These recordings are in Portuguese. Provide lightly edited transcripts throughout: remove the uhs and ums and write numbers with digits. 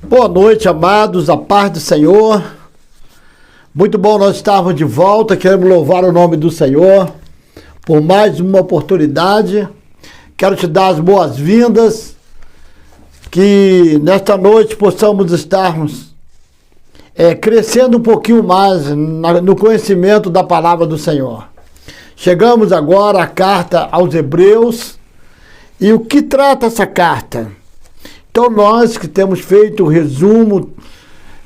Boa noite, amados, a paz do Senhor. Muito bom nós estarmos de volta, queremos louvar o nome do Senhor por mais uma oportunidade. Quero te dar as boas-vindas, que nesta noite possamos estarmos crescendo um pouquinho mais no conhecimento da palavra do Senhor. Chegamos agora à carta aos Hebreus, e o que trata essa carta? Então nós que temos feito o resumo,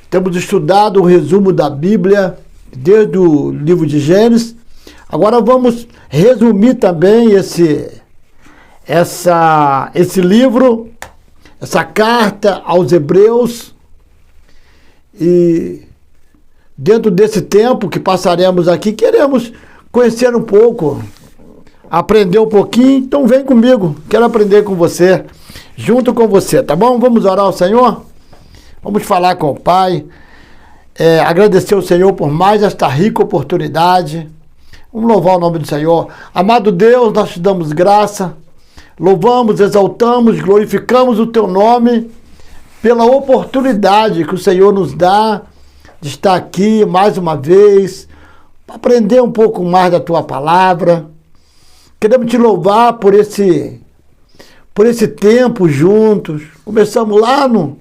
temos estudado o resumo da Bíblia desde o livro de Gênesis, agora vamos resumir também esse livro, essa carta aos Hebreus, e dentro desse tempo que passaremos aqui, queremos conhecer um pouco, aprender um pouquinho, então vem comigo, quero aprender com você, junto com você, tá bom? Vamos orar ao Senhor? Vamos falar com o Pai, agradecer ao Senhor por mais esta rica oportunidade, vamos louvar o nome do Senhor. Amado Deus, nós te damos graça, louvamos, exaltamos, glorificamos o teu nome pela oportunidade que o Senhor nos dá de estar aqui mais uma vez, para aprender um pouco mais da tua palavra. Queremos te louvar por esse tempo juntos. Começamos lá no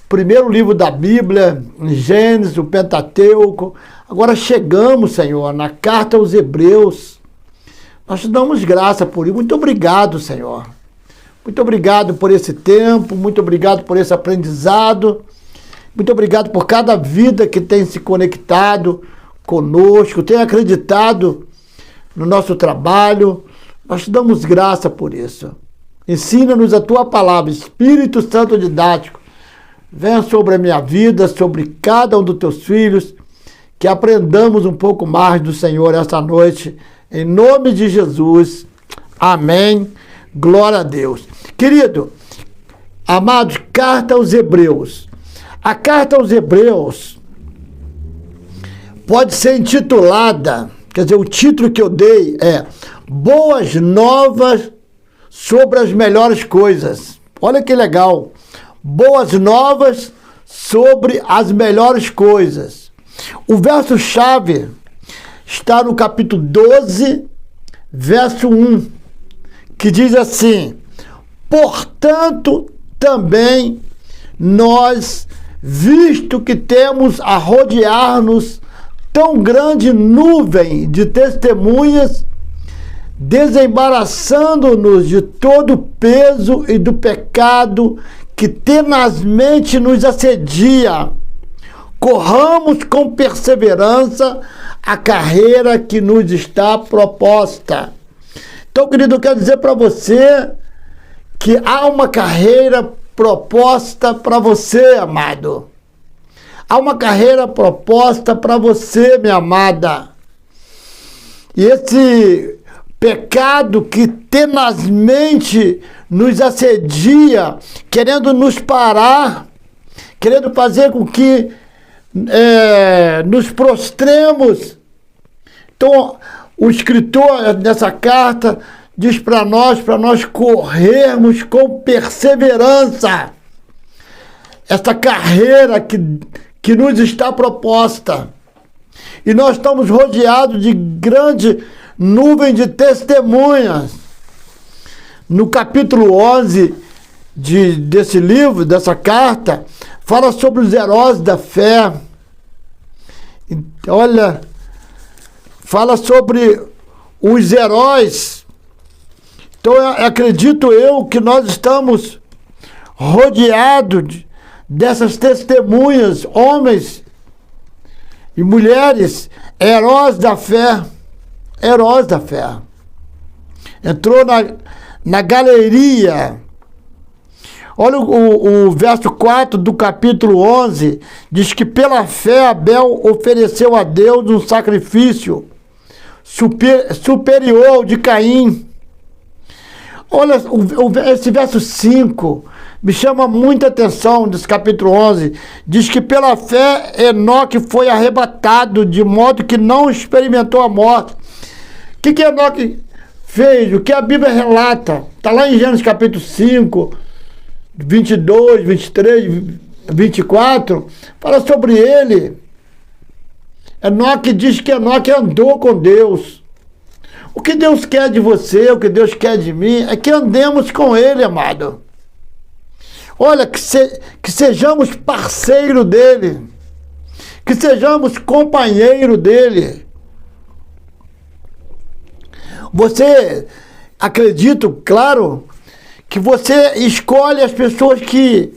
primeiro livro da Bíblia, em Gênesis, o Pentateuco. Agora chegamos, Senhor, na carta aos Hebreus. Nós te damos graça por isso. Muito obrigado, Senhor. Muito obrigado por esse tempo, muito obrigado por esse aprendizado. Muito obrigado por cada vida que tem se conectado conosco, tem acreditado no nosso trabalho. Nós te damos graça por isso. Ensina-nos a tua palavra, Espírito Santo didático. Venha sobre a minha vida, sobre cada um dos teus filhos, que aprendamos um pouco mais do Senhor esta noite, em nome de Jesus. Amém. Glória a Deus. Querido, amados, carta aos Hebreus. A carta aos Hebreus pode ser intitulada, quer dizer, o título que eu dei é Boas Novas sobre as Melhores Coisas. Olha que legal. Boas Novas sobre as Melhores Coisas. O verso-chave está no capítulo 12, verso 1, que diz assim: portanto, também nós, visto que temos a rodear-nos tão grande nuvem de testemunhas, desembaraçando-nos de todo o peso e do pecado que tenazmente nos assedia, corramos com perseverança a carreira que nos está proposta. Então, querido, eu quero dizer para você que há uma carreira proposta para você, amado. Há uma carreira proposta para você, minha amada. E esse pecado que tenazmente nos assedia, querendo nos parar, querendo fazer com que nos prostremos. Então, o escritor nessa carta diz para nós corrermos com perseverança essa carreira que nos está proposta. E nós estamos rodeados de grande nuvem de testemunhas. No capítulo 11 desse livro, dessa carta, fala sobre os heróis da fé. Olha, fala sobre os heróis. Então, acredito eu que nós estamos rodeados dessas testemunhas, homens e mulheres, heróis da fé. Heróis da fé. Entrou na galeria. Olha o verso 4 do capítulo 11, diz que pela fé Abel ofereceu a Deus um sacrifício superior ao de Caim. Olha, esse verso 5 me chama muita atenção, desse capítulo 11. Diz que pela fé Enoque foi arrebatado, de modo que não experimentou a morte. O que Enoque fez? O que a Bíblia relata? Está lá em Gênesis capítulo 5, 22, 23, 24, fala sobre ele. Enoque diz que Enoque andou com Deus. O que Deus quer de você, o que Deus quer de mim, é que andemos com ele, amado. Olha, que sejamos parceiro dele, que sejamos companheiro dele. Você, acredito, claro, que você escolhe as pessoas que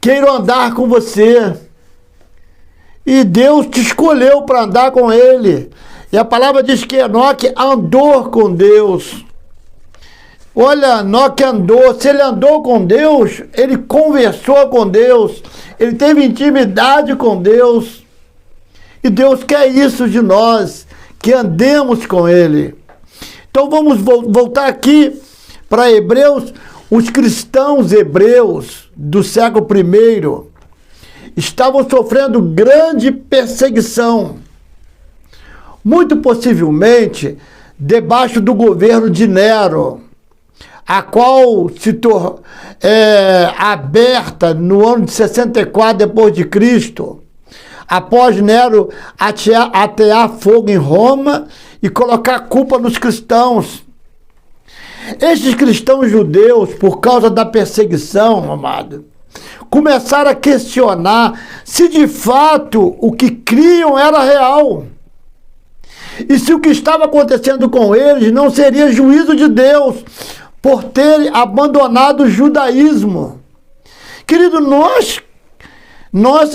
queiram andar com você. E Deus te escolheu para andar com ele. E a palavra diz que Enoque andou com Deus. Olha, Enoque andou. Se ele andou com Deus, ele conversou com Deus. Ele teve intimidade com Deus. E Deus quer isso de nós, que andemos com ele. Então vamos voltar aqui para Hebreus. Os cristãos hebreus do século I estavam sofrendo grande perseguição, muito possivelmente debaixo do governo de Nero, a qual se tornou aberta no ano de 64 depois de Cristo, após Nero atear fogo em Roma e colocar a culpa nos cristãos. Estes cristãos judeus, por causa da perseguição, amado, começaram a questionar se de fato o que criam era real. E se o que estava acontecendo com eles não seria juízo de Deus por terem abandonado o judaísmo. Querido, nós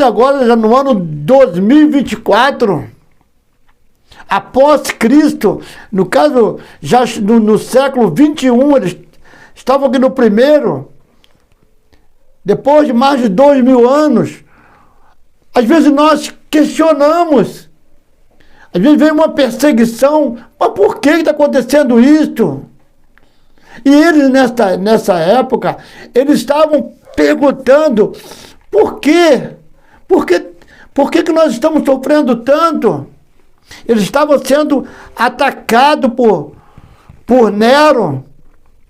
agora, já no ano 2024, após Cristo, no caso, já no século 21, eles estavam aqui no primeiro, depois de mais de 2000 anos, às vezes nós questionamos, às vezes vem uma perseguição, mas por que está acontecendo isso? E eles, nessa época, eles estavam perguntando, por quê? Por que nós estamos sofrendo tanto? Eles estavam sendo atacados por Nero.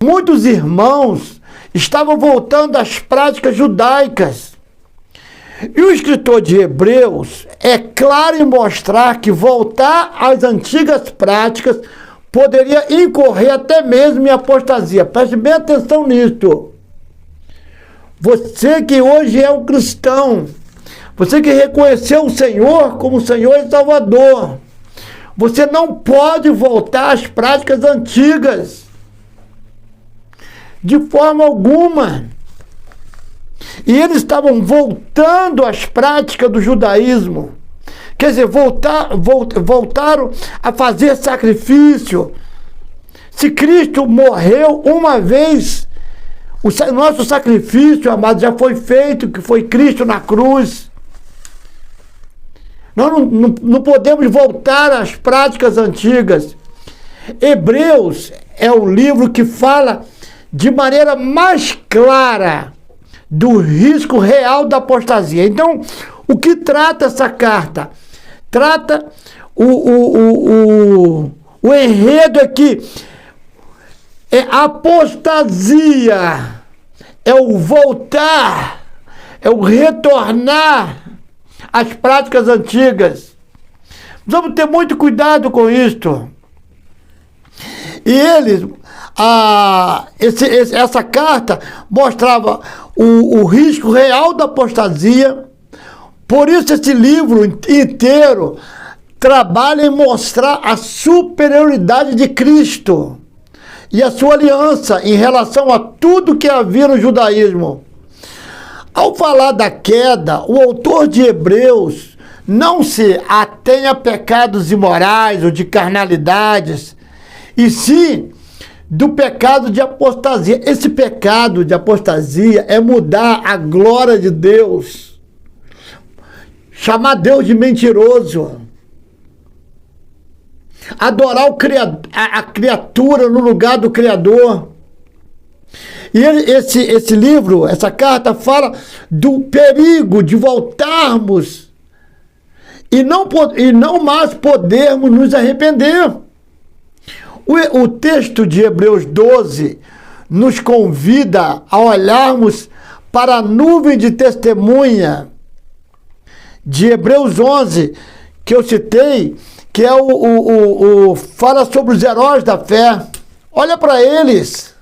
Muitos irmãos estavam voltando às práticas judaicas. E o escritor de Hebreus é claro em mostrar que voltar às antigas práticas poderia incorrer até mesmo em apostasia. Preste bem atenção nisso. Você que hoje é um cristão, você que reconheceu o Senhor como Senhor e Salvador, você não pode voltar às práticas antigas, de forma alguma. E eles estavam voltando às práticas do judaísmo. Quer dizer, voltaram a fazer sacrifício. Se Cristo morreu uma vez, o nosso sacrifício, amado, já foi feito, que foi Cristo na cruz. Nós não podemos voltar às práticas antigas. Hebreus é o livro que fala de maneira mais clara do risco real da apostasia. Então, o que trata essa carta? Trata o enredo aqui. É apostasia, é o voltar, é o retornar às práticas antigas. Vamos ter muito cuidado com isto. E eles, essa carta mostrava o risco real da apostasia. Por isso esse livro inteiro trabalha em mostrar a superioridade de Cristo e a sua aliança em relação a tudo que havia no judaísmo. Ao falar da queda, o autor de Hebreus não se atém a pecados imorais ou de carnalidades, e sim do pecado de apostasia. Esse pecado de apostasia é mudar a glória de Deus, chamar Deus de mentiroso, adorar a criatura no lugar do Criador. E esse livro, essa carta, fala do perigo de voltarmos e não mais podermos nos arrepender. O texto de Hebreus 12 nos convida a olharmos para a nuvem de testemunha de Hebreus 11, que eu citei, que é fala sobre os heróis da fé. Olha para eles.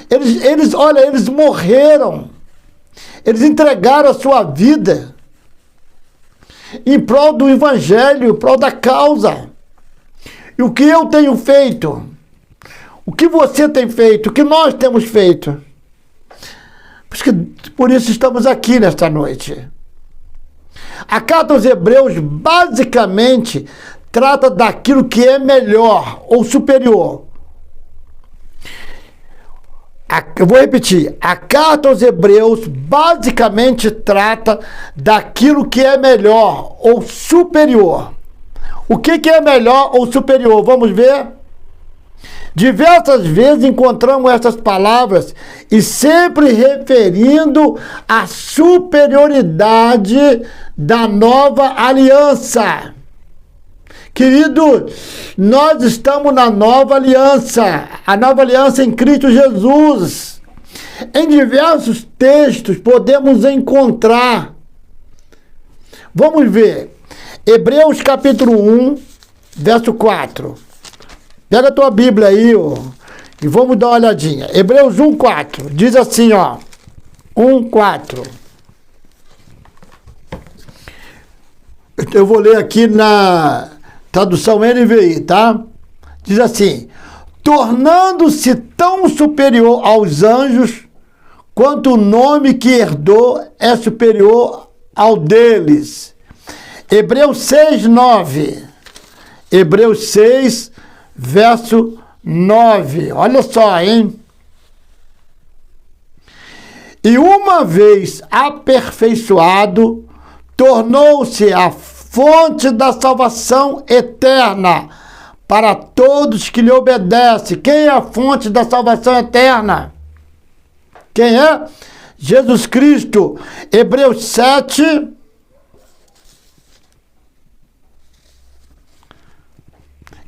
Eles morreram. Eles entregaram a sua vida em prol do evangelho, em prol da causa. E o que eu tenho feito? O que você tem feito? O que nós temos feito? Por isso estamos aqui nesta noite. A carta aos Hebreus basicamente trata daquilo que é melhor ou superior. Eu vou repetir. A carta aos Hebreus basicamente trata daquilo que é melhor ou superior. O que é melhor ou superior? Vamos ver? Diversas vezes encontramos essas palavras e sempre referindo à superioridade da nova aliança. Querido, nós estamos na nova aliança, a nova aliança em Cristo Jesus. Em diversos textos podemos encontrar. Vamos ver. Hebreus capítulo 1, verso 4. Pega a tua Bíblia aí, e vamos dar uma olhadinha. Hebreus 1, 4. Diz assim, 1, 4. Eu vou ler aqui na tradução NVI, tá? Diz assim: tornando-se tão superior aos anjos, quanto o nome que herdou é superior ao deles. Hebreus 6, 9. Hebreus 6, verso 9. Olha só, hein? E uma vez aperfeiçoado, tornou-se a fonte da salvação eterna para todos que lhe obedecem. Quem é a fonte da salvação eterna? Quem é? Jesus Cristo. Hebreus 7,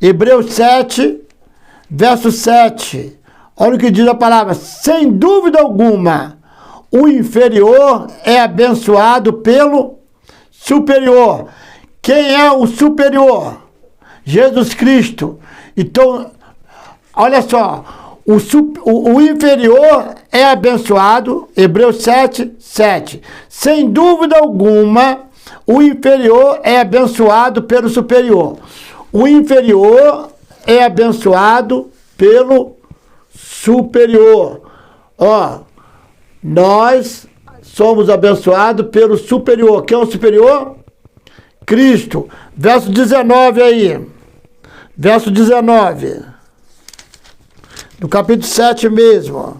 Hebreus 7, verso 7. Olha o que diz a palavra. Sem dúvida alguma, o inferior é abençoado pelo superior. Quem é o superior? Jesus Cristo. Então, olha só. O inferior é abençoado. Hebreus 7, 7. Sem dúvida alguma, o inferior é abençoado pelo superior. O inferior é abençoado pelo superior. Nós somos abençoados pelo superior. Quem é o superior? Cristo. Verso 19 aí. Verso 19. No capítulo 7 mesmo.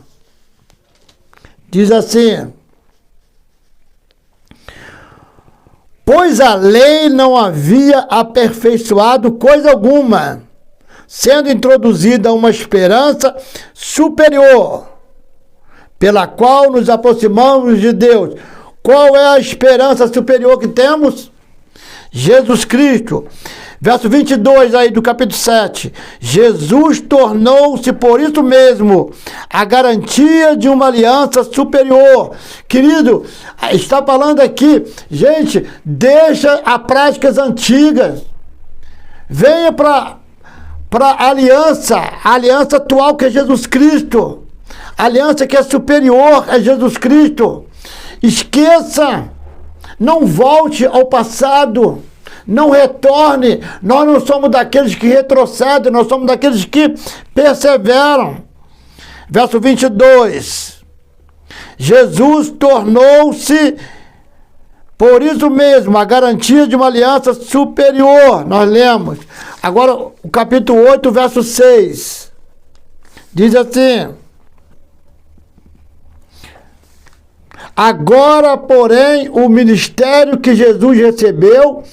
Diz assim: pois a lei não havia aperfeiçoado coisa alguma, sendo introduzida uma esperança superior, pela qual nos aproximamos de Deus. Qual é a esperança superior que temos? Jesus Cristo. Verso 22 aí do capítulo 7. Jesus tornou-se por isso mesmo a garantia de uma aliança superior. Querido, está falando aqui, gente, deixa as práticas antigas. Venha para a aliança atual que é Jesus Cristo. A aliança que é superior é Jesus Cristo. Esqueça, não volte ao passado. Não retorne. Nós não somos daqueles que retrocedem, nós somos daqueles que perseveram. Verso 22. Jesus tornou-se, por isso mesmo, a garantia de uma aliança superior. Nós lemos. Agora, o capítulo 8, verso 6. Diz assim: agora, porém, o ministério que Jesus recebeu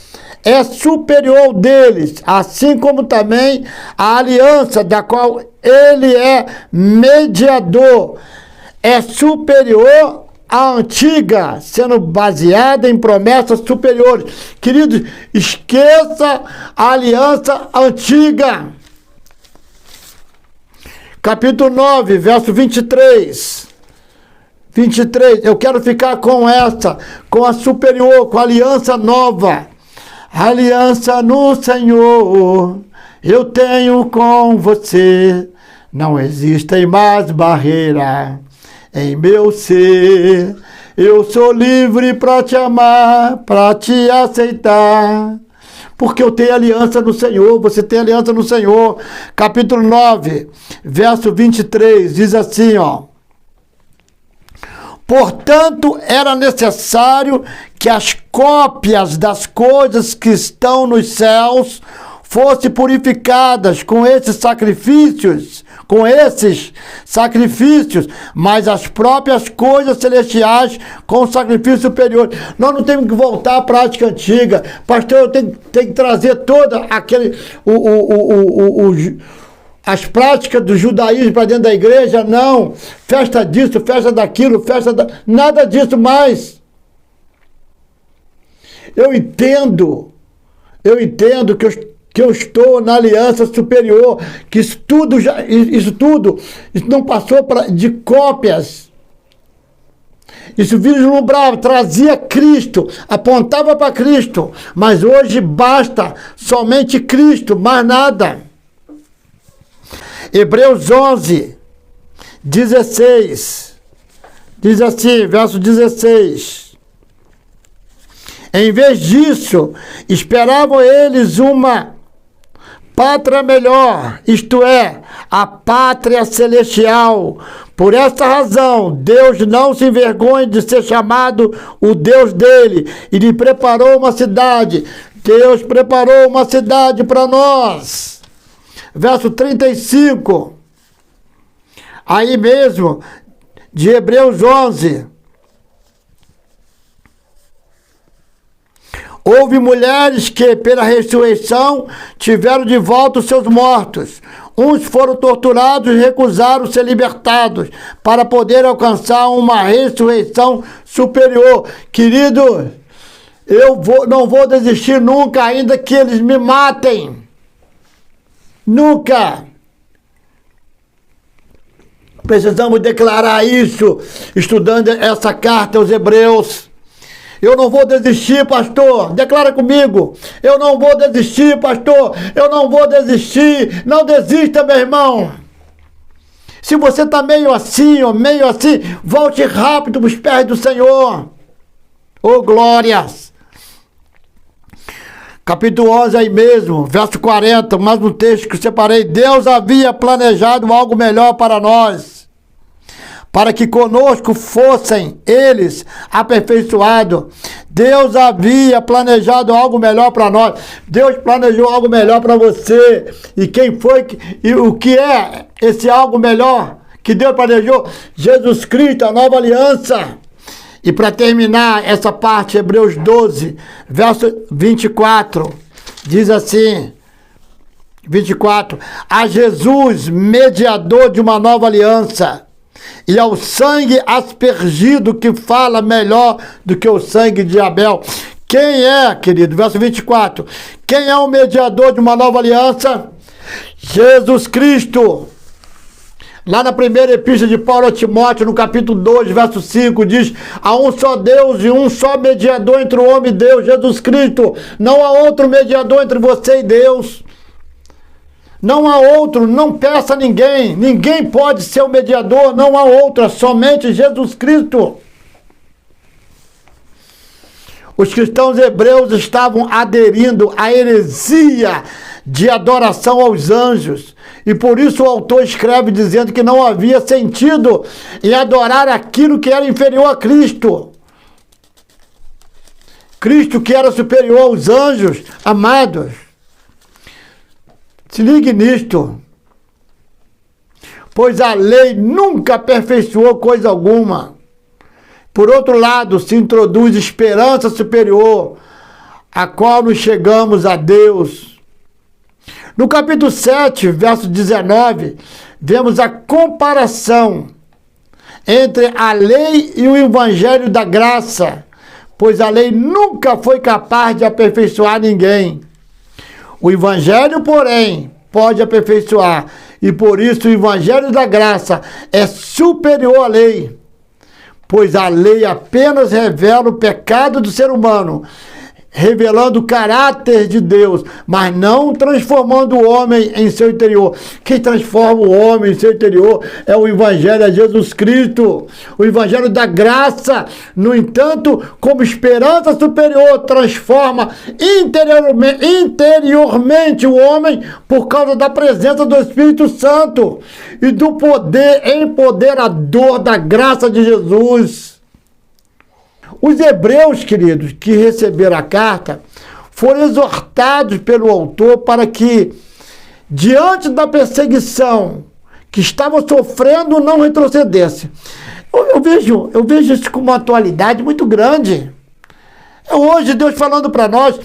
é superior ao deles, assim como também a aliança da qual ele é mediador é superior à antiga, sendo baseada em promessas superiores. Queridos, esqueça a aliança antiga. Capítulo 9, verso 23. 23, eu quero ficar com essa, com a superior, com a aliança nova. Aliança no Senhor, eu tenho com você. Não existem mais barreiras em meu ser. Eu sou livre para te amar, para te aceitar. Porque eu tenho aliança no Senhor, você tem aliança no Senhor. Capítulo 9, verso 23, diz assim, ó. Portanto, era necessário que as cópias das coisas que estão nos céus fossem purificadas com esses sacrifícios, mas as próprias coisas celestiais com o sacrifício superior. Nós não temos que voltar à prática antiga. Pastor, eu tenho que trazer toda aquele... as práticas do judaísmo para dentro da igreja, não. Festa disso, festa daquilo, nada disso mais. Eu entendo que eu estou na aliança superior, que isso não passou de cópias. Isso vislumbrava, trazia Cristo, apontava para Cristo, mas hoje basta somente Cristo, mais nada. Hebreus 11, 16, diz assim, verso 16. Em vez disso, esperavam eles uma pátria melhor, isto é, a pátria celestial. Por essa razão, Deus não se envergonha de ser chamado o Deus dele e lhe preparou uma cidade. Deus preparou uma cidade para nós. Verso 35, aí mesmo, de Hebreus 11. Houve mulheres que, pela ressurreição, tiveram de volta os seus mortos. Uns foram torturados e recusaram ser libertados para poder alcançar uma ressurreição superior. Querido, não vou desistir nunca, ainda que eles me matem. Nunca. Precisamos declarar isso, estudando essa carta aos Hebreus. Eu não vou desistir, pastor. Declara comigo. Eu não vou desistir, pastor. Eu não vou desistir. Não desista, meu irmão. Se você está meio assim, volte rápido para os pés do Senhor. Oh, glórias. Capítulo 11 aí mesmo, verso 40, mais um texto que eu separei. Deus havia planejado algo melhor para nós, para que conosco fossem eles aperfeiçoados. Deus havia planejado algo melhor para nós. Deus planejou algo melhor para você. E quem foi, e o que é esse algo melhor que Deus planejou? Jesus Cristo, a nova aliança. E para terminar essa parte, Hebreus 12, verso 24, diz assim, 24, a Jesus, mediador de uma nova aliança, e ao sangue aspergido que fala melhor do que o sangue de Abel. Quem é, querido? Verso 24. Quem é o mediador de uma nova aliança? Jesus Cristo. Lá na primeira epístola de Paulo a Timóteo, no capítulo 2, verso 5, diz: há um só Deus e um só mediador entre o homem e Deus, Jesus Cristo. Não há outro mediador entre você e Deus. Não há outro, não peça a ninguém. Ninguém pode ser o mediador, não há outro, é somente Jesus Cristo. Os cristãos hebreus estavam aderindo à heresia de adoração aos anjos. E por isso o autor escreve dizendo que não havia sentido em adorar aquilo que era inferior a Cristo. Cristo que era superior aos anjos, amados. Se ligue nisto, pois a lei nunca aperfeiçoou coisa alguma. Por outro lado, se introduz esperança superior, a qual nos chegamos a Deus. No capítulo 7, verso 19, vemos a comparação entre a lei e o evangelho da graça, pois a lei nunca foi capaz de aperfeiçoar ninguém. O evangelho, porém, pode aperfeiçoar, e por isso o evangelho da graça é superior à lei, pois a lei apenas revela o pecado do ser humano, revelando o caráter de Deus, mas não transformando o homem em seu interior. Quem transforma o homem em seu interior é o Evangelho, é Jesus Cristo, o Evangelho da graça. No entanto, como esperança superior, transforma interiormente o homem por causa da presença do Espírito Santo e do poder empoderador da graça de Jesus. Os hebreus, queridos, que receberam a carta, foram exortados pelo autor para que, diante da perseguição que estavam sofrendo, não retrocedesse. Eu vejo isso com uma atualidade muito grande. É hoje Deus falando para nós,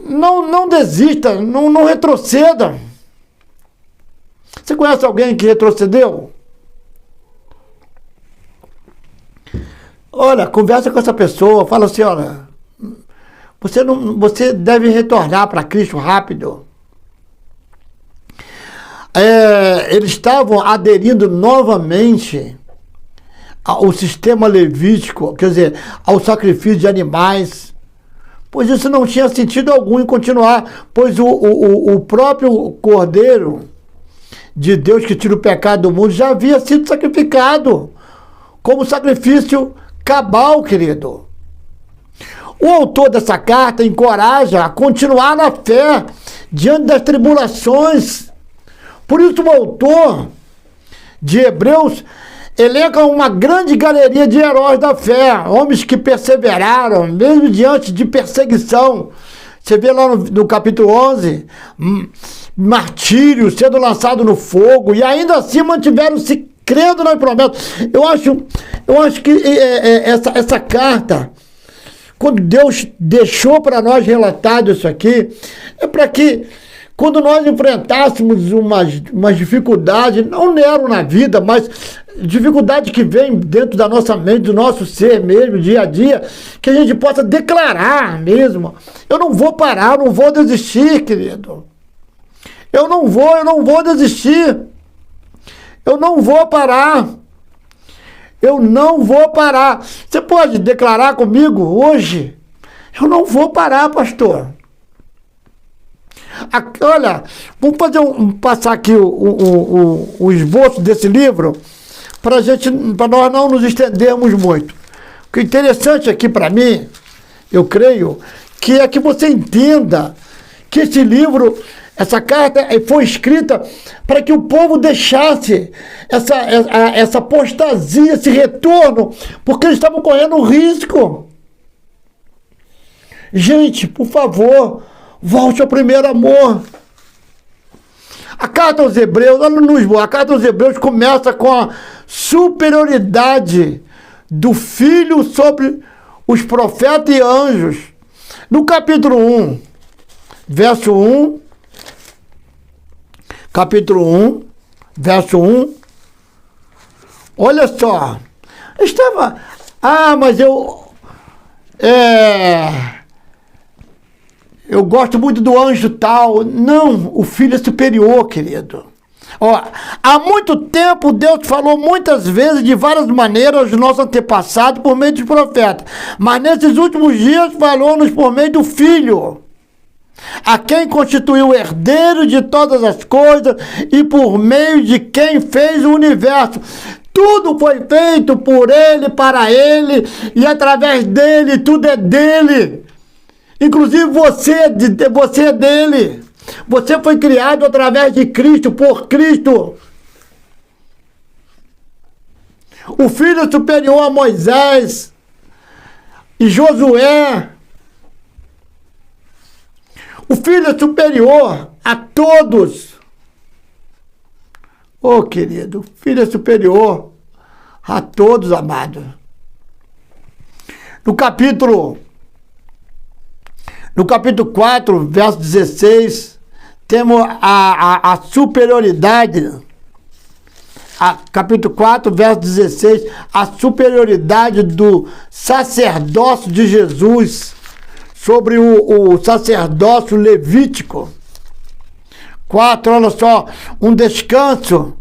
não desista, não retroceda. Você conhece alguém que retrocedeu? Olha, conversa com essa pessoa, fala assim, olha, você deve retornar para Cristo rápido. Eles estavam aderindo novamente ao sistema levítico, quer dizer, ao sacrifício de animais, pois isso não tinha sentido algum em continuar, pois o próprio Cordeiro de Deus que tira o pecado do mundo já havia sido sacrificado como sacrifício cabal, querido. O autor dessa carta encoraja a continuar na fé diante das tribulações. Por isso o autor de Hebreus elenca uma grande galeria de heróis da fé, homens que perseveraram, mesmo diante de perseguição. Você vê lá no capítulo 11, martírio, sendo lançado no fogo, e ainda assim mantiveram-se crendo nas promessas. Eu acho que essa carta, quando Deus deixou para nós relatado isso aqui, é para que, quando nós enfrentássemos umas dificuldades, não Nero na vida, mas dificuldade que vem dentro da nossa mente, do nosso ser mesmo, dia a dia, que a gente possa declarar mesmo, eu não vou parar, eu não vou desistir, querido. Eu não vou desistir. Eu não vou parar. Eu não vou parar. Você pode declarar comigo hoje? Eu não vou parar, pastor. Olha, vamos passar aqui o esboço desse livro para nós não nos estendermos muito. O que é interessante aqui para mim, eu creio, que é que você entenda que esse livro, essa carta foi escrita para que o povo deixasse essa apostasia, esse retorno, porque eles estavam correndo risco. Gente, por favor, volte ao primeiro amor. A carta aos Hebreus, a carta aos Hebreus começa com a superioridade do Filho sobre os profetas e anjos. No capítulo 1, verso 1, capítulo 1, verso 1, olha só, mas eu gosto muito do anjo tal. Não, o Filho é superior, querido. Ó, há muito tempo Deus falou muitas vezes, de várias maneiras, aos nossos antepassados por meio dos profetas, mas nesses últimos dias falou-nos por meio do Filho, a quem constituiu o herdeiro de todas as coisas e por meio de quem fez o universo. Tudo foi feito por Ele, para Ele e através dEle, tudo é dEle. Inclusive você é dEle. Você foi criado através de Cristo, por Cristo. O Filho é superior a Moisés e Josué. O Filho é superior a todos. Oh, querido, o Filho é superior a todos, amado. No capítulo 4, verso 16, temos a superioridade. Capítulo 4, verso 16, a superioridade do sacerdócio de Jesus sobre o sacerdócio levítico. 4, olha só, um descanso,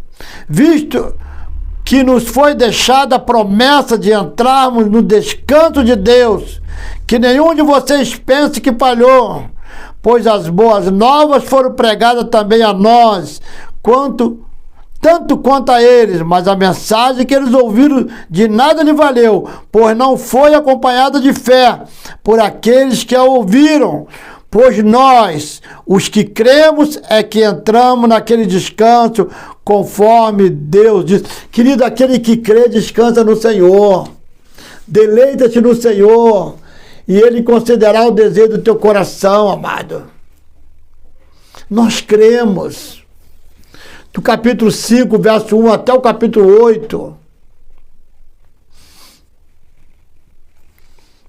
visto que nos foi deixada a promessa de entrarmos no descanso de Deus, que nenhum de vocês pense que falhou, pois as boas novas foram pregadas também a nós, tanto quanto a eles, mas a mensagem que eles ouviram de nada lhe valeu, pois não foi acompanhada de fé por aqueles que a ouviram. Pois nós, os que cremos, é que entramos naquele descanso, conforme Deus diz. Querido, aquele que crê, descansa no Senhor. Deleita-te no Senhor, e Ele concederá o desejo do teu coração, amado. Nós cremos. Do capítulo 5, verso 1 até o capítulo 8.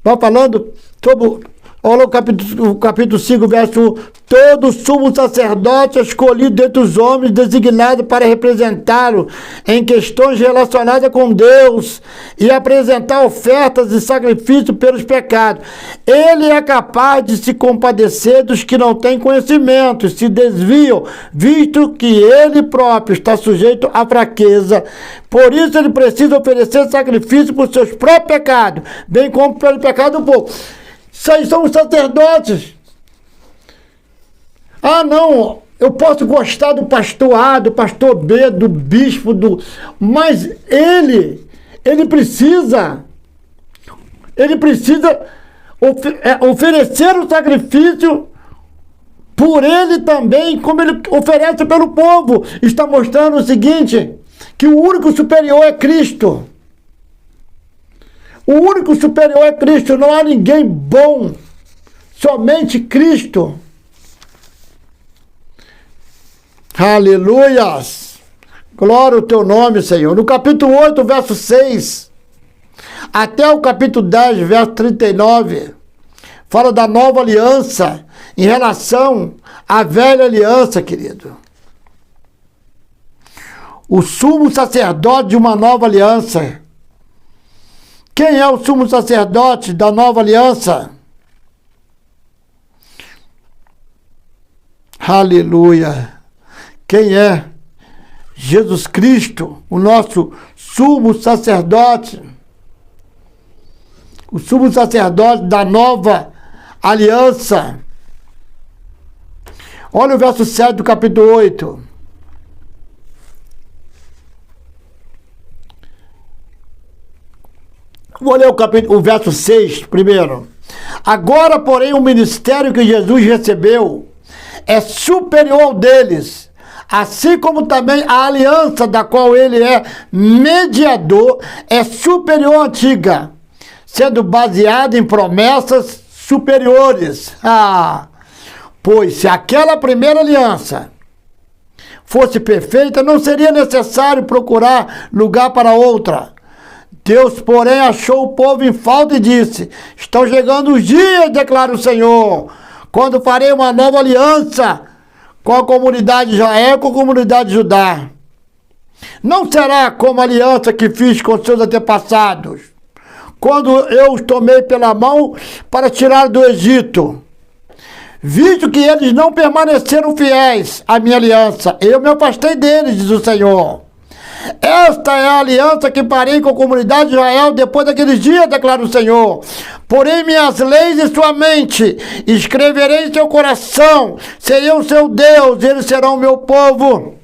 Vai falando sobre... Olha o capítulo 5, verso 1. Todo sumo sacerdote escolhido dentre os homens, designado para representá-lo em questões relacionadas com Deus e apresentar ofertas e sacrifícios pelos pecados. Ele é capaz de se compadecer dos que não têm conhecimento, se desviam, visto que ele próprio está sujeito à fraqueza. Por isso ele precisa oferecer sacrifício por seus próprios pecados, bem como pelo pecado do povo. Isso aí são os sacerdotes. Ah, não, eu posso gostar do pastor A, do pastor B, do bispo, mas ele precisa oferecer o sacrifício por ele também, como ele oferece pelo povo. Está mostrando o seguinte, que o único superior é Cristo. O único superior é Cristo, não há ninguém bom, somente Cristo. Aleluias! Glória ao teu nome, Senhor. No capítulo 8, verso 6, até o capítulo 10, verso 39, fala da nova aliança em relação à velha aliança, querido. O sumo sacerdote de uma nova aliança. Quem é o sumo sacerdote da nova aliança? Aleluia! Quem é? Jesus Cristo, o nosso sumo sacerdote. O sumo sacerdote da nova aliança. Olha o verso 7 do capítulo 8. Vou ler o verso 6 primeiro. Agora, porém, o ministério que Jesus recebeu é superior ao deles, assim como também a aliança da qual ele é mediador é superior à antiga, sendo baseada em promessas superiores. Pois se aquela primeira aliança fosse perfeita, não seria necessário procurar lugar para outra. Deus, porém, achou o povo em falta e disse: estão chegando os dias, declara o Senhor, quando farei uma nova aliança com a comunidade de Israel, com a comunidade de Judá. Não será como a aliança que fiz com seus antepassados, quando eu os tomei pela mão para tirar do Egito. Visto que eles não permaneceram fiéis à minha aliança, eu me afastei deles, diz o Senhor. Esta é a aliança que farei com a comunidade de Israel depois daqueles dias, declara o Senhor. Porém, minhas leis em sua mente, escreverei em seu coração, serei o seu Deus, eles serão o meu povo.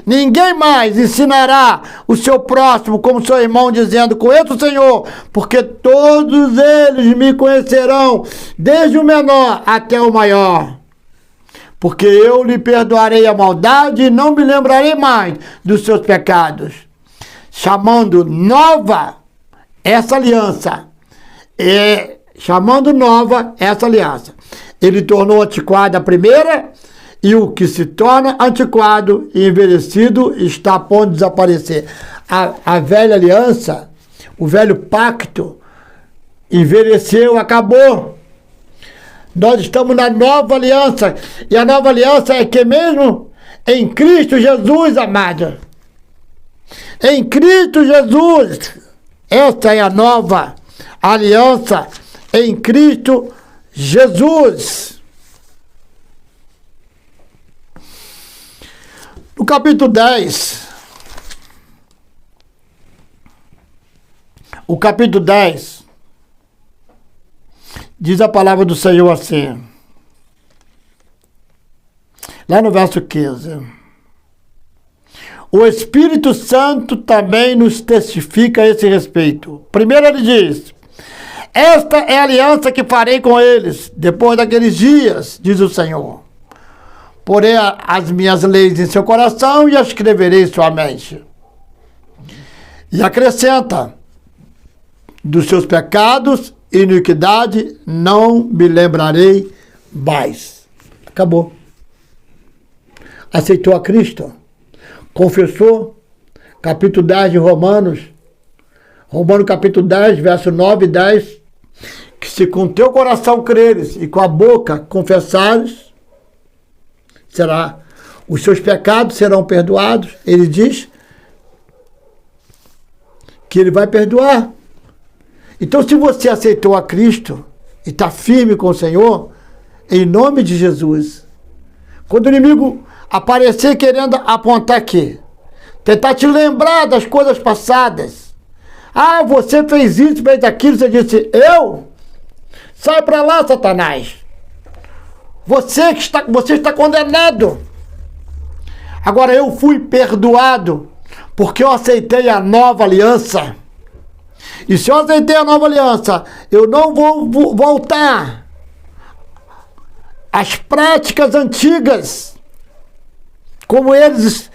Ninguém mais ensinará o seu próximo como seu irmão, dizendo: conheço o Senhor, porque todos eles me conhecerão, desde o menor até o maior. Porque eu lhe perdoarei a maldade e não me lembrarei mais dos seus pecados. Chamando nova essa aliança. Ele tornou antiquada a primeira, e o que se torna antiquado e envelhecido está a ponto de desaparecer. A velha aliança, o velho pacto, envelheceu, acabou. Nós estamos na nova aliança. E a nova aliança é que mesmo? Em Cristo Jesus, amado. Em Cristo Jesus. Esta é a nova aliança em Cristo Jesus. No capítulo 10, O capítulo 10 diz a palavra do Senhor assim, lá no verso 15. O Espírito Santo também nos testifica a esse respeito. Primeiro ele diz, esta é a aliança que farei com eles, depois daqueles dias, diz o Senhor. Porei as minhas leis em seu coração e as escreverei em sua mente. E acrescenta, dos seus pecados e iniquidade não me lembrarei mais. Acabou. Aceitou a Cristo. Confessou. Capítulo 10 de Romanos. Romanos capítulo 10, verso 9 e 10. Que se com teu coração creres e com a boca confessares, os seus pecados serão perdoados. Ele diz que ele vai perdoar. Então, se você aceitou a Cristo e está firme com o Senhor, em nome de Jesus, quando o inimigo aparecer querendo apontar aqui, tentar te lembrar das coisas passadas, você fez isso, fez aquilo, você disse, eu? Sai para lá, Satanás. Você está condenado. Agora eu fui perdoado, porque eu aceitei a nova aliança. E se eu aceitei a nova aliança, eu não vou voltar às práticas antigas, como eles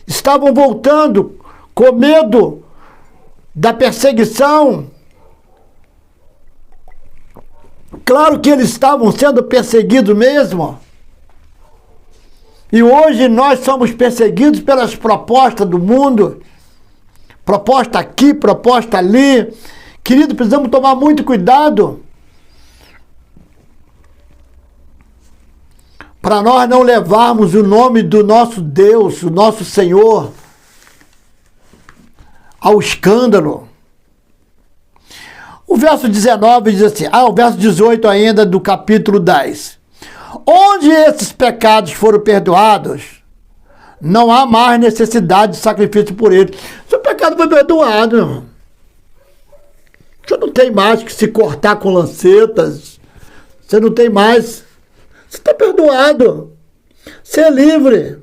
estavam voltando, com medo da perseguição. Claro que eles estavam sendo perseguidos mesmo. E hoje nós somos perseguidos pelas propostas do mundo. Proposta aqui, proposta ali. Querido, precisamos tomar muito cuidado para nós não levarmos o nome do nosso Deus, o nosso Senhor, ao escândalo. O verso 19 diz assim, o verso 18 ainda do capítulo 10. Onde esses pecados foram perdoados, não há mais necessidade de sacrifício por ele. Seu pecado foi perdoado, meu irmão. Você não tem mais que se cortar com lancetas. Você não tem mais. Você está perdoado. Você é livre.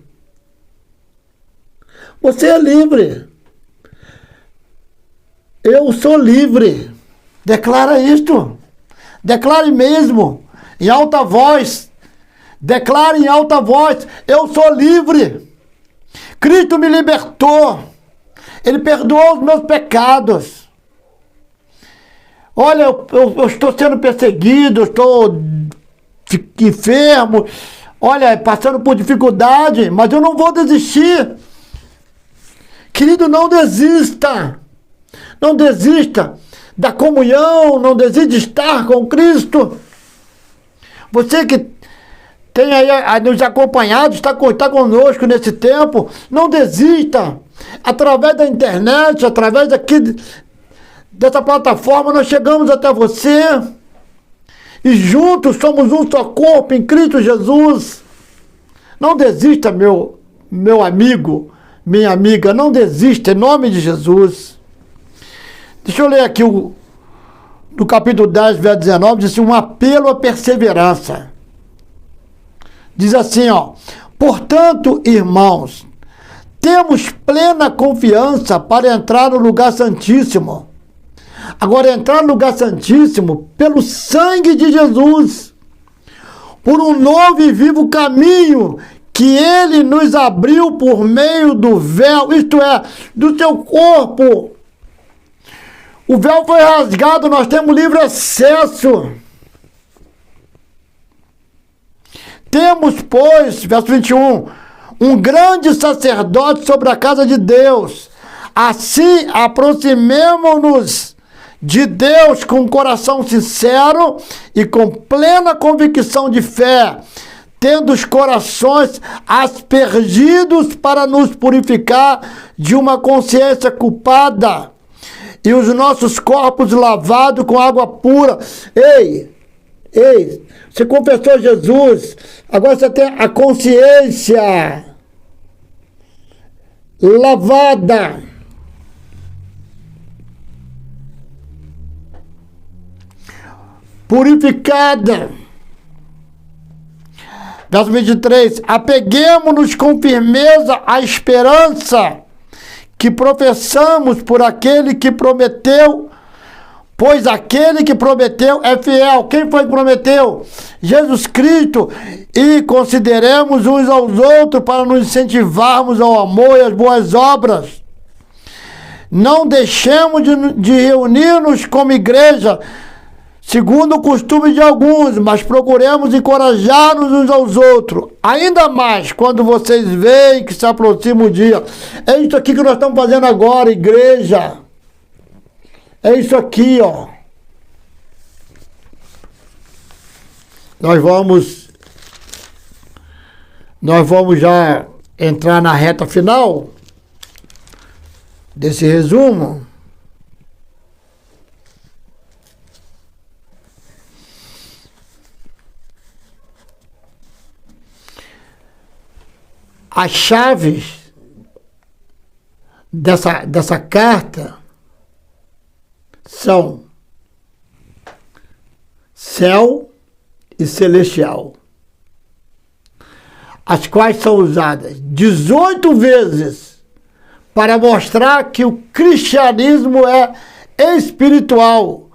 Você é livre. Eu sou livre. Declara isto. Declare mesmo. Em alta voz. Declare em alta voz. Eu sou livre. Cristo me libertou. Ele perdoou os meus pecados. Olha, eu estou sendo perseguido, eu estou enfermo, olha, passando por dificuldade, mas eu não vou desistir. Querido, não desista. Não desista da comunhão, não desista de estar com Cristo. Você que tem aí nos acompanhado, está conosco nesse tempo, não desista. Através da internet, através dessa plataforma, nós chegamos até você. E juntos somos um só corpo em Cristo Jesus. Não desista, meu amigo, minha amiga, não desista, em nome de Jesus. Deixa eu ler aqui no capítulo 10, verso 19, diz assim, um apelo à perseverança. Diz assim, portanto, irmãos, temos plena confiança para entrar no lugar santíssimo. Agora, entrar no lugar santíssimo pelo sangue de Jesus, por um novo e vivo caminho que ele nos abriu por meio do véu, isto é, do seu corpo. O véu foi rasgado, nós temos livre acesso. Temos, pois, verso 21, um grande sacerdote sobre a casa de Deus. Assim, aproximemo-nos de Deus com um coração sincero e com plena convicção de fé, tendo os corações aspergidos para nos purificar de uma consciência culpada e os nossos corpos lavados com água pura. Ei, você confessou Jesus, agora você tem a consciência lavada. purificada. Verso 23, apeguemo-nos com firmeza à esperança que professamos por aquele que prometeu, pois aquele que prometeu é fiel. Quem foi que prometeu? Jesus Cristo. E consideremos uns aos outros para nos incentivarmos ao amor e às boas obras. Não deixemos de reunir-nos como igreja, segundo o costume de alguns, mas procuremos encorajar-nos uns aos outros. Ainda mais quando vocês veem que se aproxima o dia. É isso aqui que nós estamos fazendo agora, igreja. É isso aqui, ó. Nós vamos já entrar na reta final desse resumo. As chaves dessa carta são céu e celestial, as quais são usadas 18 vezes para mostrar que o cristianismo é espiritual,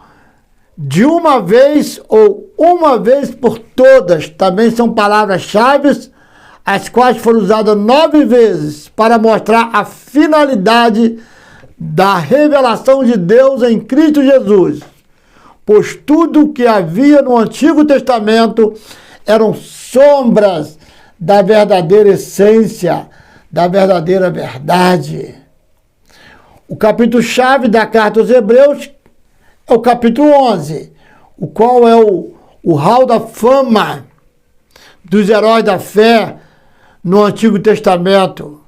de uma vez ou uma vez por todas. Também são palavras-chave, as quais foram usadas 9 vezes para mostrar a finalidade da revelação de Deus em Cristo Jesus. Pois tudo o que havia no Antigo Testamento eram sombras da verdadeira essência, da verdadeira verdade. O capítulo-chave da carta aos Hebreus é o capítulo 11, o qual é o hall da fama dos heróis da fé no Antigo Testamento.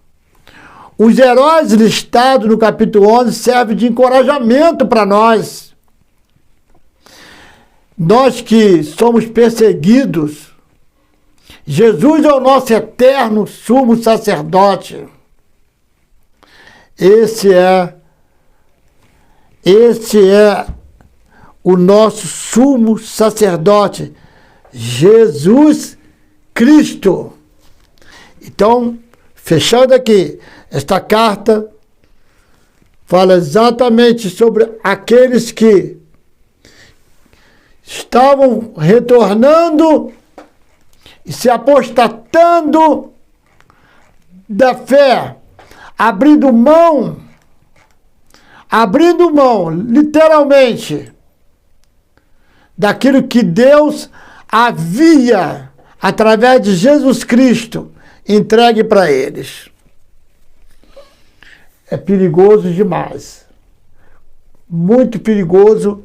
Os heróis listados no capítulo 11 servem de encorajamento para nós. Nós que somos perseguidos, Jesus é o nosso eterno sumo sacerdote. Esse é o nosso sumo sacerdote, Jesus Cristo. Então, fechando aqui, esta carta fala exatamente sobre aqueles que estavam retornando e se apostatando da fé, abrindo mão, literalmente, daquilo que Deus havia, através de Jesus Cristo, entregue para eles. É perigoso demais. Muito perigoso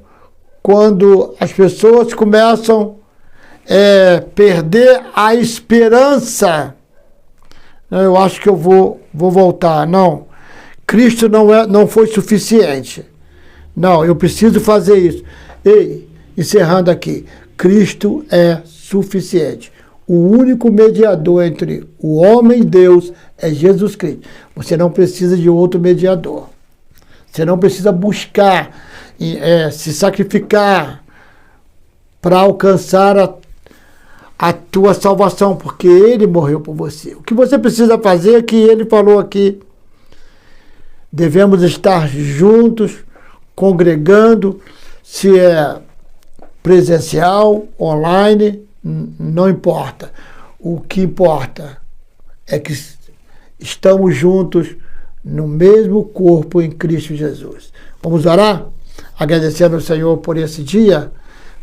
quando as pessoas começam a perder a esperança. Eu acho que eu vou voltar. Não. Cristo não foi suficiente. Não, eu preciso fazer isso. Ei, encerrando aqui. Cristo é suficiente. O único mediador entre o homem e Deus é Jesus Cristo. Você não precisa de outro mediador. Você não precisa buscar, se sacrificar para alcançar a tua salvação, porque Ele morreu por você. O que você precisa fazer é que Ele falou aqui. Devemos estar juntos, congregando, se é presencial, online, não importa. O que importa é que estamos juntos no mesmo corpo em Cristo Jesus. Vamos orar? Agradecendo ao Senhor por esse dia.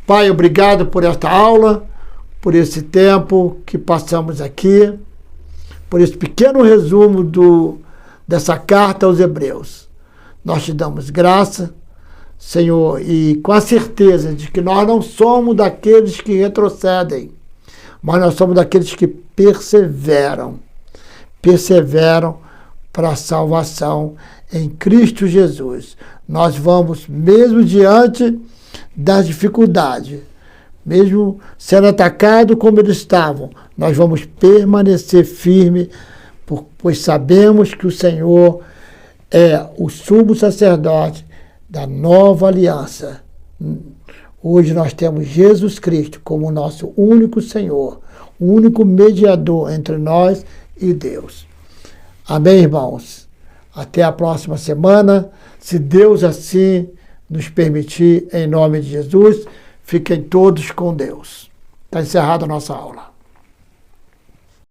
Pai, obrigado por esta aula, por esse tempo que passamos aqui, por esse pequeno resumo dessa carta aos Hebreus. Nós te damos graça, Senhor, e com a certeza de que nós não somos daqueles que retrocedem, mas nós somos daqueles que perseveram para a salvação em Cristo Jesus. Nós vamos, mesmo diante das dificuldades, mesmo sendo atacados como eles estavam, nós vamos permanecer firmes, pois sabemos que o Senhor é o sumo sacerdote da nova aliança, Hoje nós temos Jesus Cristo como nosso único Senhor, o único mediador entre nós e Deus. Amém, irmãos? Até a próxima semana, se Deus assim nos permitir, em nome de Jesus. Fiquem todos com Deus. Está encerrada a nossa aula.